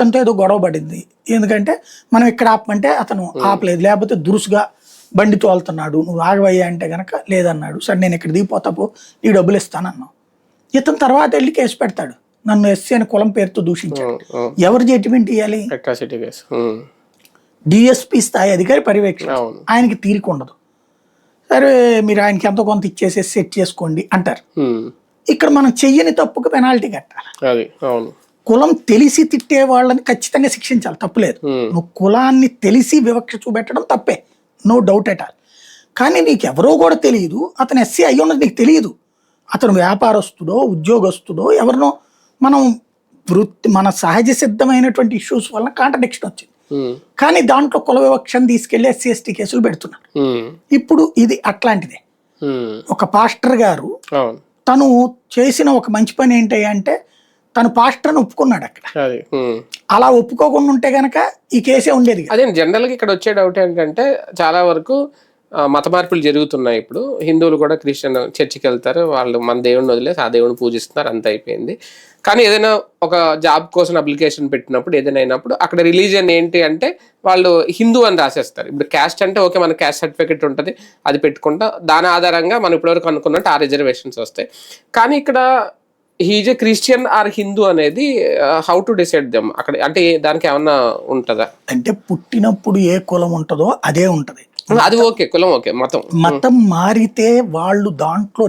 అతనితో ఏదో గొడవ పడింది. ఎందుకంటే మనం ఇక్కడ ఆపమంటే అతను ఆపలేదు, లేకపోతే దురుసుగా బండి తోలుతున్నాడు, నువ్వు ఆగవయ్యా అంటే గనక లేదన్నాడు. సరే నేను ఇక్కడ దిగిపోతా పో, ఈ డబ్బులు ఇస్తానన్నావు. ఇతను తర్వాత వెళ్ళి కేసు పెడతాడు, నన్ను ఎస్సీ అని కులం పేరుతో దూషించాడు. ఎవరు జడ్జిమెంట్ ఇవ్వాలి? డిఎస్పీ స్థాయి అధికారి పర్యవేక్షణ. ఆయనకి తీరిక ఉండదు. సరే మీరు ఆయనకి ఎంతో కొంత ఇచ్చేసి సెట్ చేసుకోండి అంటారు. ఇక్కడ మనం చెయ్యని తప్పుకు పెనాల్టీ కట్టాలి. కులం తెలిసి తిట్టే వాళ్ళని ఖచ్చితంగా శిక్షించాలి, తప్పులేదు. నువ్వు కులాన్ని తెలిసి వివక్ష చూపెట్టడం తప్పే, నో డౌట్ ఎట్ ఆల్. కానీ నీకు ఎవరో కూడా తెలియదు, అతను ఎస్సీ అయ్యి ఉన్నది నీకు తెలియదు, అతను వ్యాపారస్తుడో ఉద్యోగస్తుడో ఎవరినో, మనం మన సహజ సిద్ధమైనటువంటి ఇష్యూస్ వల్ల కాంట్రడిక్షన్ వచ్చింది. కానీ దాంట్లో కుల వివక్షను తీసుకెళ్లి ఎస్సీ ఎస్టీ కేసులు పెడుతున్నారు. ఇప్పుడు ఇది అట్లాంటిదే. ఒక పాస్టర్ గారు తను చేసిన ఒక మంచి పని ఏంటి అంటే తను పాస్టర్ అని ఒప్పుకున్నాడు అక్కడ. అలా ఒప్పుకోకుండా ఉంటే గనక ఈ కేసే ఉండేది. అదే జనరల్ గా ఇక్కడ వచ్చే డౌట్ ఏంటంటే చాలా వరకు మత మార్పులు జరుగుతున్నాయి. ఇప్పుడు హిందువులు కూడా క్రిస్టియన్ చర్చికి వెళ్తారు, వాళ్ళు మన దేవుడిని వదిలేసి ఆ దేవుడిని పూజిస్తున్నారు, అంత అయిపోయింది. కానీ ఏదైనా ఒక జాబ్ కోసం అప్లికేషన్ పెట్టినప్పుడు ఏదైనా అయినప్పుడు అక్కడ రిలీజియన్ ఏంటి అంటే వాళ్ళు హిందూ అని రాసేస్తారు. ఇప్పుడు క్యాస్ట్ అంటే ఓకే, మన క్యాస్ట్ సర్టిఫికెట్ ఉంటుంది, అది పెట్టుకుంటా దాని ఆధారంగా మనం ఇప్పటివరకు అనుకున్నట్టు ఆ రిజర్వేషన్స్ వస్తాయి. కానీ ఇక్కడ he's a Christian or Hindu అనేది హౌ టు డిసైడ్ దెమ్ అక్కడ, అంటే దానికి ఏమన్నా ఉంటుందా? అంటే పుట్టినప్పుడు ఏ కులం ఉంటుందో అదే ఉంటది. అది ఓకే, కులం ఓకే, మతం మారితే వాళ్ళు దాంట్లో